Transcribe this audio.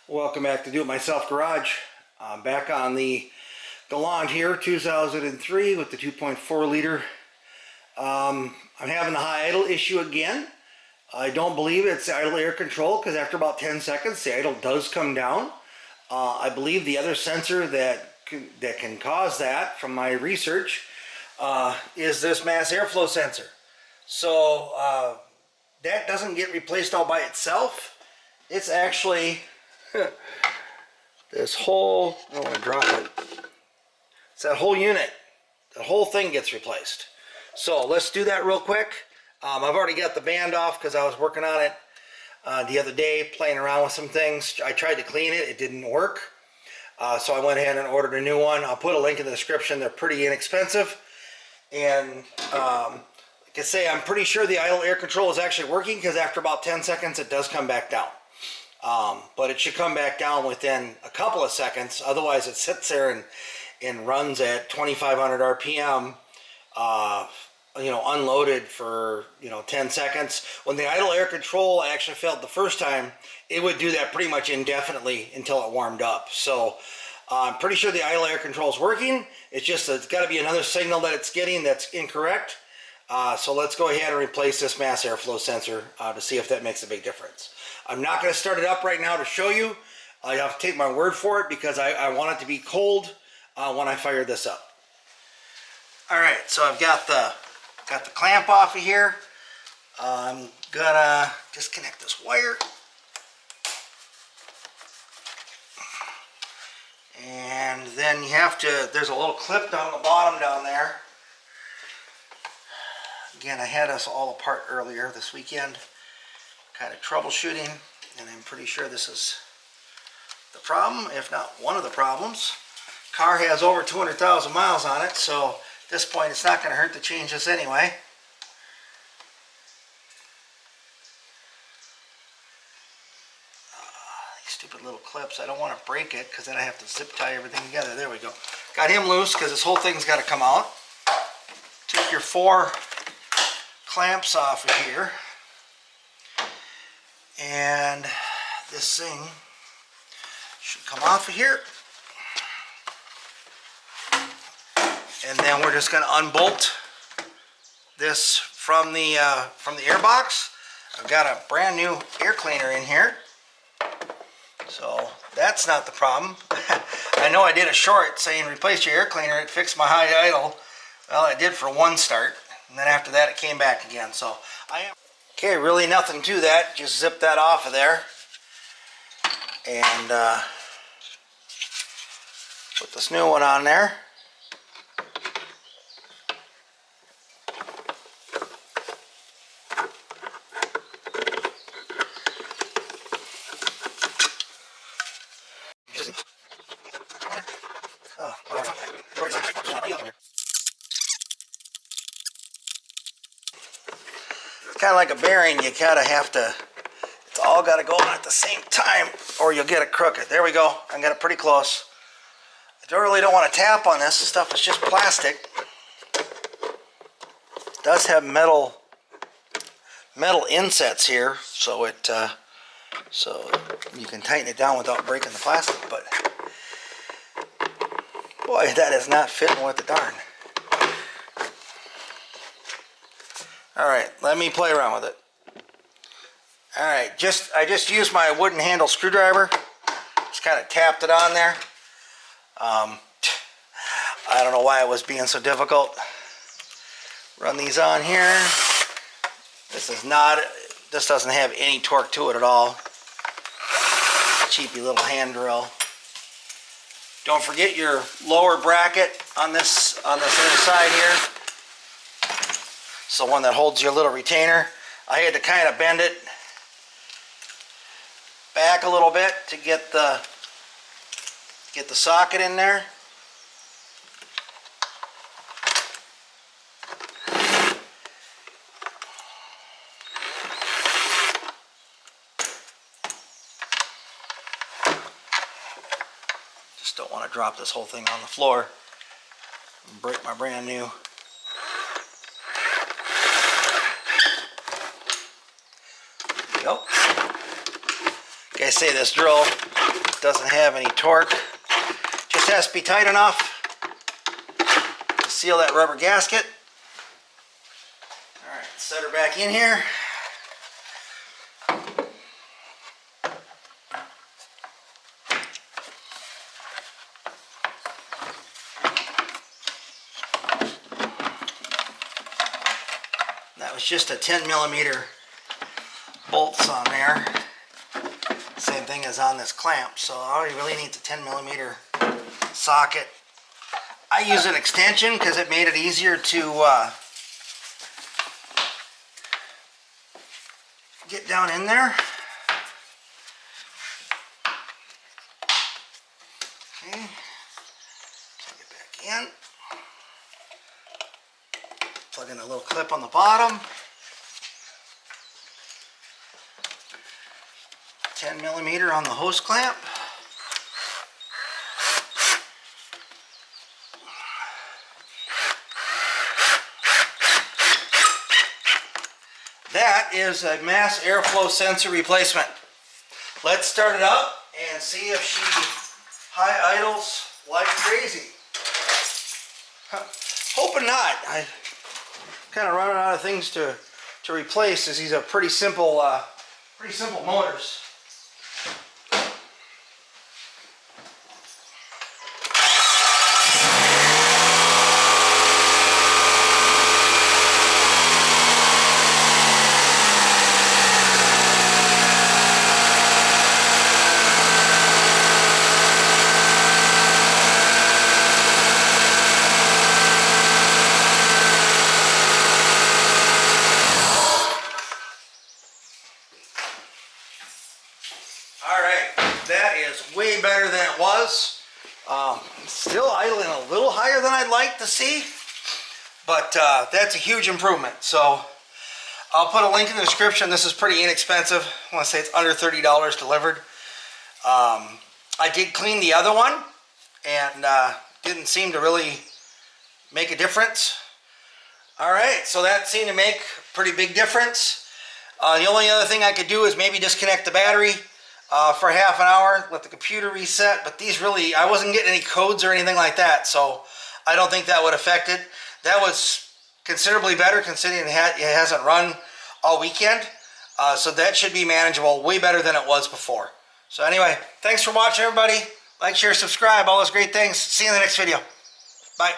Welcome back to Do-It-Myself Garage. Back on the Galant here, 2003 with the 2.4 liter. I'm having the high idle issue again. I don't believe it's the idle air control because after about 10 seconds the idle does come down. I believe the other sensor that can cause that, from my research, is this mass airflow sensor. So that doesn't get replaced all by itself. It's actually this whole, I don't want to drop it. It's that whole unit. The whole thing gets replaced. So let's do that real quick. I've already got the band off because I was working on it the other day, playing around with some things. I tried to clean it. It didn't work. So I went ahead and ordered a new one. I'll put a link in the description. They're pretty inexpensive. And like I say, I'm pretty sure the idle air control is actually working because after about 10 seconds it does come back down. But it should come back down within a couple of seconds. Otherwise it sits there and runs at 2,500 RPM, unloaded for 10 seconds. When the idle air control actually failed the first time, it would do that pretty much indefinitely until it warmed up. So I'm pretty sure the idle air control is working. It's just it's got to be another signal that it's getting that's incorrect. So let's go ahead and replace this mass airflow sensor to see if that makes a big difference. I'm not going to start it up right now to show you. You have to take my word for it because I want it to be cold when I fire this up. All right, so I've got the clamp off of here. I'm gonna disconnect this wire. And then you have to, there's a little clip down the bottom down there. Again, I had us all apart earlier this weekend, kind of troubleshooting, and I'm pretty sure this is the problem, if not one of the problems. Car has over 200,000 miles on it, so at this point it's not going to hurt to change this anyway. These stupid little clips, I don't want to break it because then I have to zip tie everything together. There we go. Got him loose because this whole thing's got to come out. Take your 4 clamps off of here, and this thing should come off of here, and then we're just going to unbolt this from the air box. I've got a brand new air cleaner in here, so that's not the problem. I know I did a short saying replace your air cleaner, it fixed my high idle. Well, it did for one start. And then after that it came back again. So okay, really nothing to that. Just zip that off of there. And put this new one on there. Kind of like a bearing, you kind of have to, it's all got to go on at the same time or you'll get it crooked. There we go. I got it pretty close. I really don't want to tap on this stuff. It's just plastic. It does have metal insets here, so it so you can tighten it down without breaking the plastic. But boy, that is not fitting with the darn. Alright, let me play around with it. Alright, I just used my wooden handle screwdriver. Just kind of tapped it on there. I don't know why it was being so difficult. Run these on here. This doesn't have any torque to it at all. Cheapy little hand drill. Don't forget your lower bracket on this other side here. So one that holds your little retainer. I had to kind of bend it back a little bit to get the socket in there. Just don't want to drop this whole thing on the floor and break my brand new. Go. I say, this drill doesn't have any torque. Just has to be tight enough to seal that rubber gasket. All right, set her back in here. That was just a 10mm bolts on there. Same thing as on this clamp, so all you really need is a 10mm socket. I use an extension because it made it easier to get down in there. Okay, plug it back in. Plug in a little clip on the bottom. 10mm on the hose clamp. That is a mass airflow sensor replacement. Let's start it up and see if she high idles like crazy. Hoping not. I kind of running out of things to replace, as these are pretty simple motors. Way better than it was. Still idling a little higher than I'd like to see, but that's a huge improvement. So I'll put a link in the description. This is pretty inexpensive. I want to say it's under $30 delivered. I did clean the other one and didn't seem to really make a difference. Alright, so that seemed to make a pretty big difference. The only other thing I could do is maybe disconnect the battery for half an hour, let the computer reset, but these really, I wasn't getting any codes or anything like that, so I don't think that would affect it. That was considerably better considering it hasn't run all weekend, so that should be manageable, way better than it was before. So anyway, thanks for watching everybody. Like, share, subscribe, all those great things. See you in the next video. Bye.